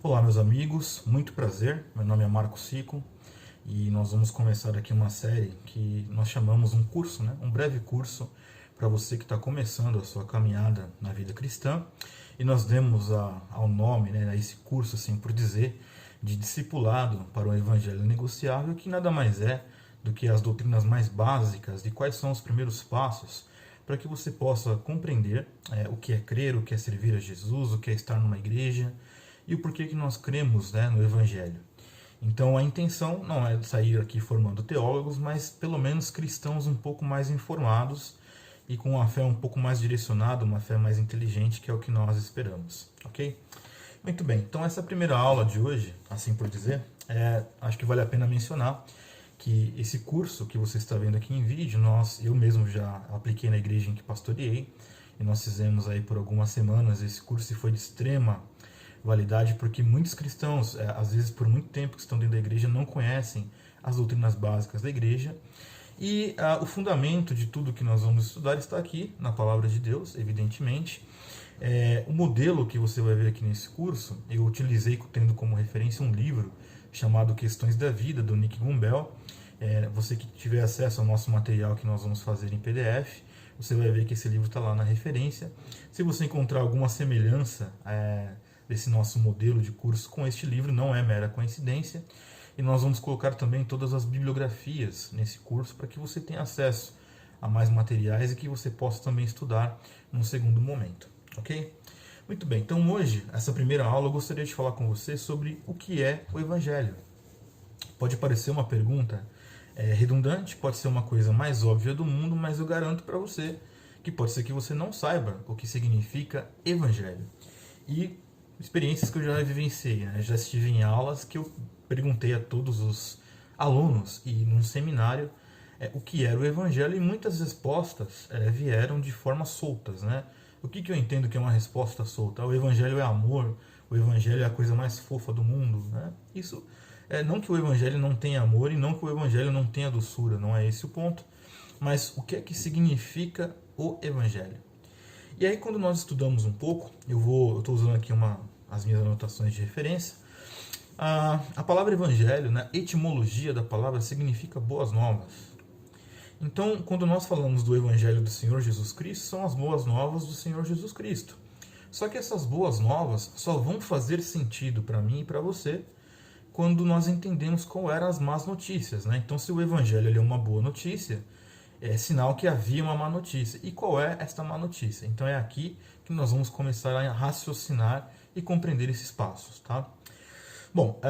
Olá, meus amigos, muito prazer. Meu nome é Marco Sico e nós vamos começar aqui uma série que nós chamamos um curso, um breve curso para você que está começando a sua caminhada na vida cristã. E nós demos ao nome, a esse curso, assim por dizer, de discipulado para o Evangelho Negociável, que nada mais é do que as doutrinas mais básicas de quais são os primeiros passos para que você possa compreender o que é crer, o que é servir a Jesus, o que é estar numa igreja e o porquê que nós cremos no Evangelho. Então a intenção não é sair aqui formando teólogos, mas pelo menos cristãos um pouco mais informados e com uma fé um pouco mais direcionada, uma fé mais inteligente, que é o que nós esperamos, ok? Muito bem, então essa primeira aula de hoje, assim por dizer, acho que vale a pena mencionar que esse curso que você está vendo aqui em vídeo, eu mesmo já apliquei na igreja em que pastoreei, e nós fizemos aí por algumas semanas esse curso e foi de extrema validade, porque muitos cristãos, às vezes por muito tempo que estão dentro da igreja, não conhecem as doutrinas básicas da igreja. E o fundamento de tudo que nós vamos estudar está aqui na Palavra de Deus, evidentemente. O modelo que você vai ver aqui nesse curso, eu utilizei tendo como referência um livro chamado Questões da Vida, do Nick Gumbel. Você que tiver acesso ao nosso material que nós vamos fazer em PDF, você vai ver que esse livro está lá na referência. Se você encontrar alguma semelhança desse nosso modelo de curso com este livro, não é mera coincidência. E nós vamos colocar também todas as bibliografias nesse curso para que você tenha acesso a mais materiais e que você possa também estudar num segundo momento, ok? Muito bem, então hoje, essa primeira aula, eu gostaria de falar com você sobre o que é o Evangelho. Pode parecer uma pergunta redundante, pode ser uma coisa mais óbvia do mundo, mas eu garanto para você que pode ser que você não saiba o que significa Evangelho. E experiências que eu já vivenciei, já estive em aulas que eu perguntei a todos os alunos e num seminário o que era o Evangelho, e muitas respostas vieram de forma soltas, O que eu entendo que é uma resposta solta? O Evangelho é amor, o Evangelho é a coisa mais fofa do mundo, Isso não que o Evangelho não tenha amor e não que o Evangelho não tenha doçura, não é esse o ponto, mas o que é que significa o Evangelho? E aí, quando nós estudamos um pouco, eu estou usando aqui as minhas anotações de referência. A palavra evangelho, a etimologia da palavra, significa boas novas. Então, quando nós falamos do evangelho do Senhor Jesus Cristo, são as boas novas do Senhor Jesus Cristo. Só que essas boas novas só vão fazer sentido para mim e para você quando nós entendemos qual eram as más notícias. Então, se o evangelho é uma boa notícia, é sinal que havia uma má notícia. E qual é esta má notícia? Então é aqui que nós vamos começar a raciocinar e compreender esses passos, tá? Bom,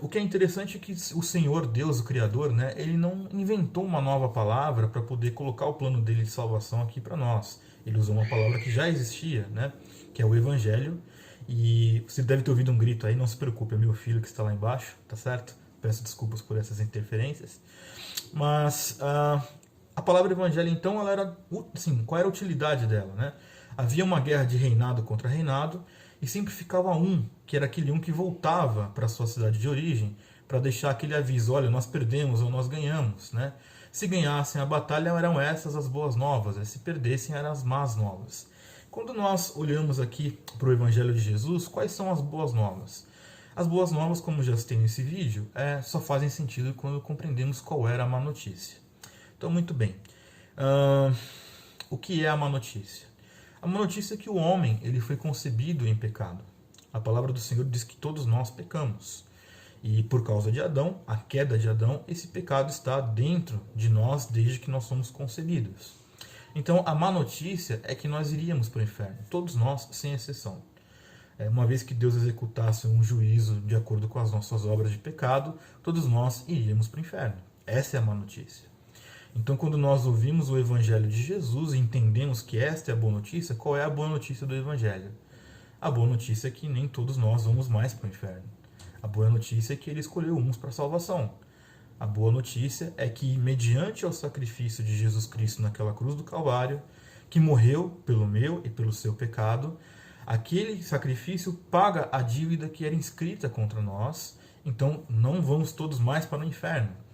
o que é interessante é que o Senhor, Deus, o Criador, ele não inventou uma nova palavra para poder colocar o plano dele de salvação aqui para nós. Ele usou uma palavra que já existia, que é o Evangelho. E você deve ter ouvido um grito aí, não se preocupe, é meu filho que está lá embaixo, tá certo? Peço desculpas por essas interferências. Mas a palavra evangelho, então, ela era, assim, qual era a utilidade dela? Havia uma guerra de reinado contra reinado e sempre ficava que era aquele que voltava para a sua cidade de origem para deixar aquele aviso, olha, nós perdemos ou nós ganhamos. Se ganhassem a batalha, eram essas as boas novas, se perdessem, eram as más novas. Quando nós olhamos aqui para o Evangelho de Jesus, quais são as boas novas? As boas novas, como já citei nesse vídeo, só fazem sentido quando compreendemos qual era a má notícia. Então, muito bem. O que é a má notícia? A má notícia é que o homem ele foi concebido em pecado. A palavra do Senhor diz que todos nós pecamos. E por causa de Adão, a queda de Adão, esse pecado está dentro de nós desde que nós somos concebidos. Então, a má notícia é que nós iríamos para o inferno. Todos nós, sem exceção. Uma vez que Deus executasse um juízo de acordo com as nossas obras de pecado, todos nós iríamos para o inferno. Essa é a má notícia. Então, quando nós ouvimos o Evangelho de Jesus e entendemos que esta é a boa notícia, qual é a boa notícia do Evangelho? A boa notícia é que nem todos nós vamos mais para o inferno. A boa notícia é que ele escolheu uns para a salvação. A boa notícia é que, mediante ao sacrifício de Jesus Cristo naquela cruz do Calvário, que morreu pelo meu e pelo seu pecado, aquele sacrifício paga a dívida que era inscrita contra nós, então não vamos todos mais para o inferno.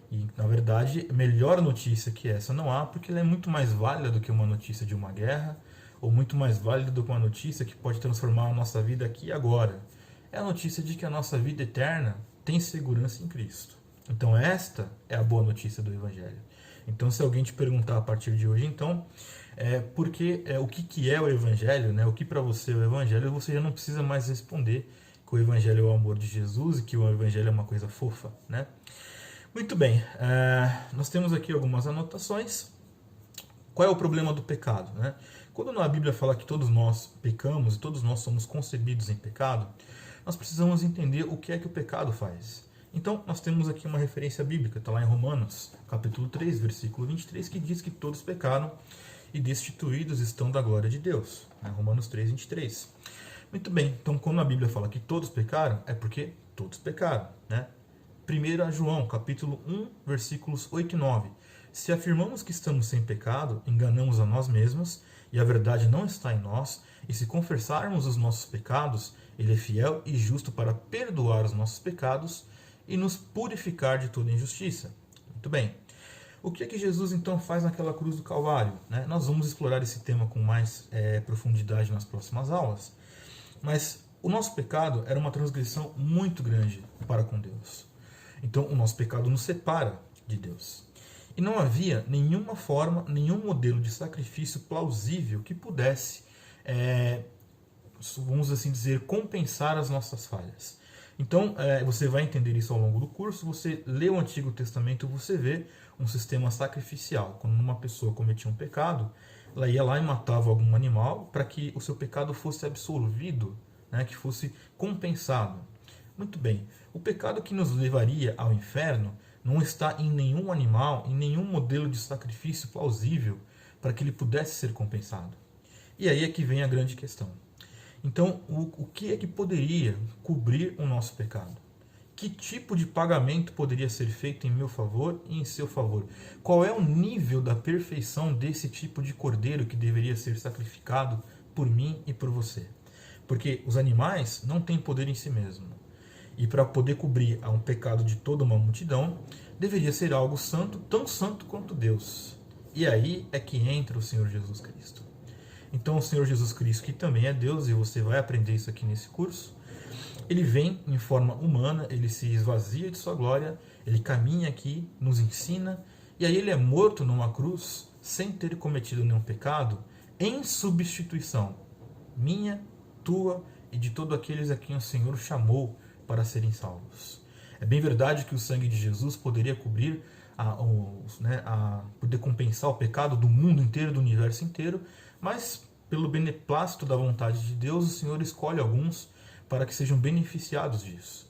E, na verdade, melhor notícia que essa não há, porque ela é muito mais válida do que uma notícia de uma guerra, ou muito mais válida do que uma notícia que pode transformar a nossa vida aqui e agora. é a notícia de que a nossa vida eterna tem segurança em Cristo. Então esta é a boa notícia do Evangelho. Então se alguém te perguntar a partir de hoje, então, o que é o Evangelho, né? O que para você é o Evangelho, você já não precisa mais responder que o Evangelho é o amor de Jesus e que o Evangelho é uma coisa fofa, né? Muito bem, nós temos aqui algumas anotações. Qual é o problema do pecado, né? Quando a Bíblia fala que todos nós pecamos e todos nós somos concebidos em pecado, nós precisamos entender o que é que o pecado faz. Então, nós temos aqui uma referência bíblica, está lá em Romanos, capítulo 3, versículo 23, que diz que todos pecaram e destituídos estão da glória de Deus. Né? Romanos 3, 23. Muito bem, então quando a Bíblia fala que todos pecaram, é porque todos pecaram. Né? 1 João, capítulo 1, versículos 8 e 9. Se afirmamos que estamos sem pecado, enganamos a nós mesmos, e a verdade não está em nós, e se confessarmos os nossos pecados, Ele é fiel e justo para perdoar os nossos pecados e nos purificar de toda injustiça. Muito bem. O que é que Jesus então faz naquela cruz do Calvário? Né? Nós vamos explorar esse tema com mais profundidade nas próximas aulas. Mas o nosso pecado era uma transgressão muito grande para com Deus. Então o nosso pecado nos separa de Deus. E não havia nenhuma forma, nenhum modelo de sacrifício plausível que pudesse, vamos assim dizer, compensar as nossas falhas. Então, você vai entender isso ao longo do curso. Você lê o Antigo Testamento, você vê um sistema sacrificial. Quando uma pessoa cometia um pecado, ela ia lá e matava algum animal para que o seu pecado fosse absolvido, né, que fosse compensado. Muito bem, o pecado que nos levaria ao inferno não está em nenhum animal, em nenhum modelo de sacrifício plausível para que ele pudesse ser compensado. E aí é que vem a grande questão. Então, o que é que poderia cobrir o nosso pecado? Que tipo de pagamento poderia ser feito em meu favor e em seu favor? Qual é o nível da perfeição desse tipo de cordeiro que deveria ser sacrificado por mim e por você? Porque os animais não têm poder em si mesmos. E para poder cobrir a um pecado de toda uma multidão, deveria ser algo santo, tão santo quanto Deus. E aí é que entra o Senhor Jesus Cristo. Então o Senhor Jesus Cristo, que também é Deus, e você vai aprender isso aqui nesse curso, ele vem em forma humana, ele se esvazia de sua glória, ele caminha aqui, nos ensina, e aí ele é morto numa cruz, sem ter cometido nenhum pecado, em substituição minha, tua e de todos aqueles a quem o Senhor chamou para serem salvos. É bem verdade que o sangue de Jesus poderia cobrir, poder compensar o pecado do mundo inteiro, do universo inteiro, mas pelo beneplácito da vontade de Deus, o Senhor escolhe alguns para que sejam beneficiados disso.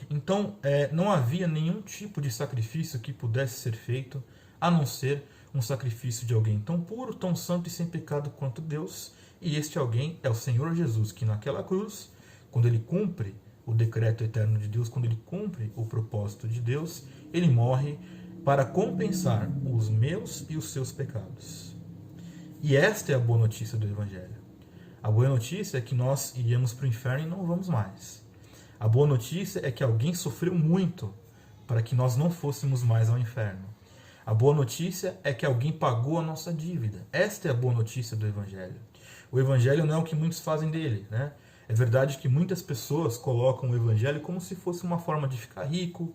Então, não havia nenhum tipo de sacrifício que pudesse ser feito, a não ser um sacrifício de alguém tão puro, tão santo e sem pecado quanto Deus, e este alguém é o Senhor Jesus, que naquela cruz, quando ele cumpre o decreto eterno de Deus, quando ele cumpre o propósito de Deus, ele morre para compensar os meus e os seus pecados. E esta é a boa notícia do Evangelho. A boa notícia é que nós iríamos para o inferno e não vamos mais. A boa notícia é que alguém sofreu muito para que nós não fôssemos mais ao inferno. A boa notícia é que alguém pagou a nossa dívida. Esta é a boa notícia do Evangelho. O Evangelho não é o que muitos fazem dele, né? É verdade que muitas pessoas colocam o Evangelho como se fosse uma forma de ficar rico.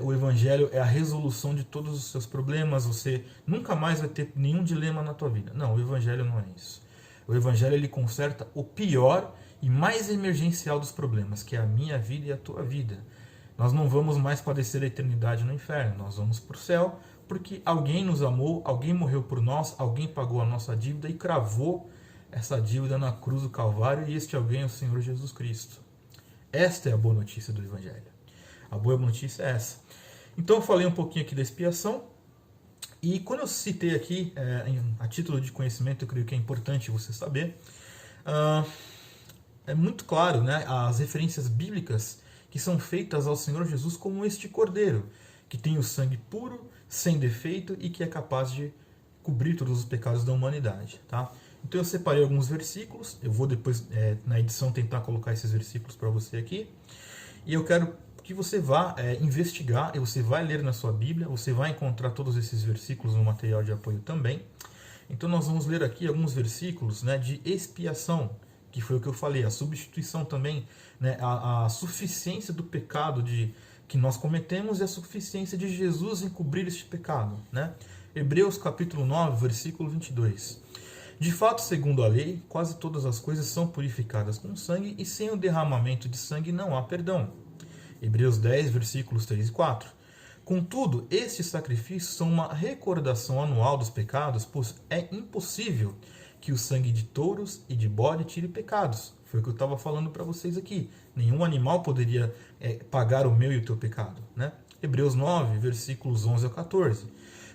O Evangelho é a resolução de todos os seus problemas. Você nunca mais vai ter nenhum dilema na tua vida. Não, o Evangelho não é isso. O Evangelho ele conserta o pior e mais emergencial dos problemas, que é a minha vida e a tua vida. Nós não vamos mais padecer a eternidade no inferno. Nós vamos para o céu porque alguém nos amou, alguém morreu por nós, alguém pagou a nossa dívida e cravou essa dívida na cruz do Calvário, e este alguém é o Senhor Jesus Cristo. Esta é a boa notícia do Evangelho. A boa notícia é essa. Então eu falei um pouquinho aqui da expiação, e quando eu citei aqui, a título de conhecimento, eu creio que é importante você saber, é muito claro, né, as referências bíblicas que são feitas ao Senhor Jesus como este cordeiro, que tem o sangue puro, sem defeito, e que é capaz de cobrir todos os pecados da humanidade, tá? Então eu separei alguns versículos, eu vou depois na edição tentar colocar esses versículos para você aqui, e eu quero que você vá investigar, e você vai ler na sua Bíblia, você vai encontrar todos esses versículos no material de apoio também. Então nós vamos ler aqui alguns versículos, né, de expiação, que foi o que eu falei, a substituição também, né, a suficiência do pecado que nós cometemos e a suficiência de Jesus em cobrir este pecado. Né? Hebreus capítulo 9, versículo 22. De fato, segundo a lei, quase todas as coisas são purificadas com sangue, e sem o derramamento de sangue não há perdão. Hebreus 10, versículos 3 e 4. Contudo, estes sacrifícios são uma recordação anual dos pecados, pois é impossível que o sangue de touros e de bode tire pecados. Foi o que eu estava falando para vocês aqui. Nenhum animal poderia pagar o meu e o teu pecado. Né? Hebreus 9, versículos 11 a 14.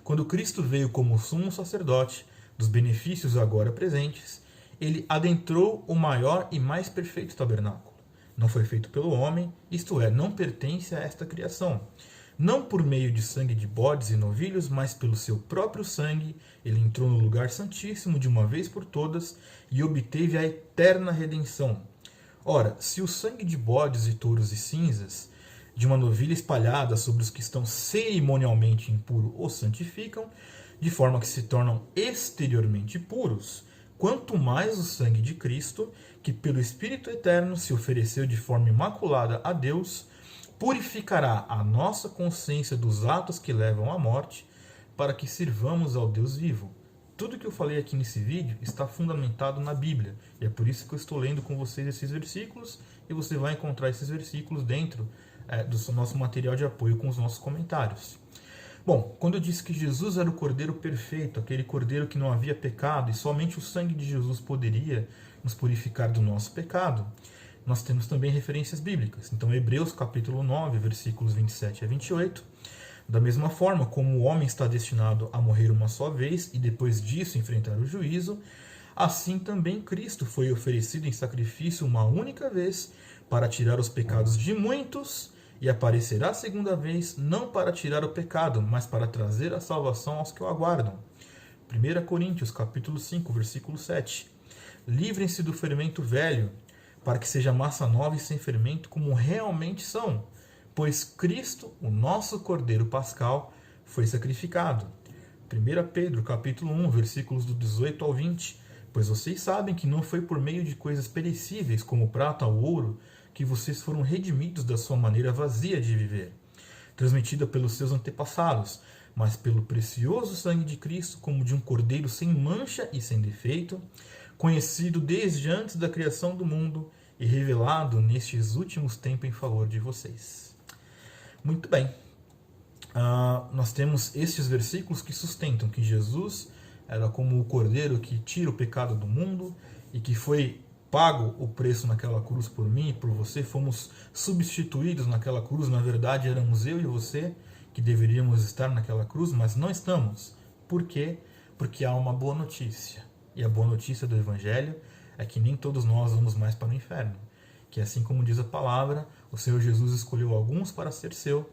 Quando Cristo veio como sumo sacerdote dos benefícios agora presentes, ele adentrou o maior e mais perfeito tabernáculo. Não foi feito pelo homem, isto é, não pertence a esta criação. Não por meio de sangue de bodes e novilhos, mas pelo seu próprio sangue, ele entrou no lugar santíssimo de uma vez por todas e obteve a eterna redenção. Ora, se o sangue de bodes e touros e cinzas, de uma novilha espalhada sobre os que estão cerimonialmente impuros, os santificam, de forma que se tornam exteriormente puros, quanto mais o sangue de Cristo, que pelo Espírito Eterno se ofereceu de forma imaculada a Deus, purificará a nossa consciência dos atos que levam à morte, para que sirvamos ao Deus vivo. Tudo que eu falei aqui nesse vídeo está fundamentado na Bíblia, e é por isso que eu estou lendo com vocês esses versículos, e você vai encontrar esses versículos dentro do nosso material de apoio com os nossos comentários. Bom, quando eu disse que Jesus era o Cordeiro perfeito, aquele Cordeiro que não havia pecado, e somente o sangue de Jesus poderia nos purificar do nosso pecado, nós temos também referências bíblicas. Então, Hebreus capítulo 9, versículos 27 a 28. Da mesma forma como o homem está destinado a morrer uma só vez e depois disso enfrentar o juízo, assim também Cristo foi oferecido em sacrifício uma única vez para tirar os pecados de muitos, e aparecerá a segunda vez, não para tirar o pecado, mas para trazer a salvação aos que o aguardam. 1 Coríntios capítulo 5, versículo 7. Livrem-se do fermento velho, para que seja massa nova e sem fermento, como realmente são, pois Cristo, o nosso Cordeiro Pascal, foi sacrificado. 1 Pedro, capítulo 1, versículos do 18 ao 20. Pois vocês sabem que não foi por meio de coisas perecíveis, como prata ou ouro, que vocês foram redimidos da sua maneira vazia de viver, transmitida pelos seus antepassados, mas pelo precioso sangue de Cristo, como de um cordeiro sem mancha e sem defeito, conhecido desde antes da criação do mundo e revelado nestes últimos tempos em favor de vocês. Muito bem. Nós temos estes versículos que sustentam que Jesus era como o cordeiro que tira o pecado do mundo e que foi pago o preço naquela cruz por mim e por você, fomos substituídos naquela cruz. Na verdade, éramos eu e você que deveríamos estar naquela cruz, mas não estamos. Por quê? Porque há uma boa notícia. E a boa notícia do Evangelho é que nem todos nós vamos mais para o inferno. Que assim como diz a palavra, o Senhor Jesus escolheu alguns para ser seu,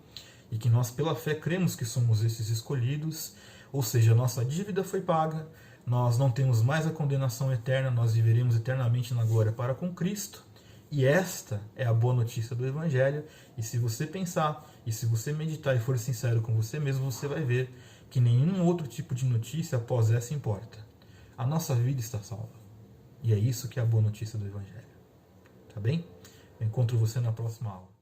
e que nós pela fé cremos que somos esses escolhidos, ou seja, a nossa dívida foi paga, nós não temos mais a condenação eterna, nós viveremos eternamente na glória para com Cristo. E esta é a boa notícia do Evangelho. E se você pensar, e se você meditar e for sincero com você mesmo, você vai ver que nenhum outro tipo de notícia após essa importa. A nossa vida está salva. E é isso que é a boa notícia do Evangelho. Tá bem? Eu encontro você na próxima aula.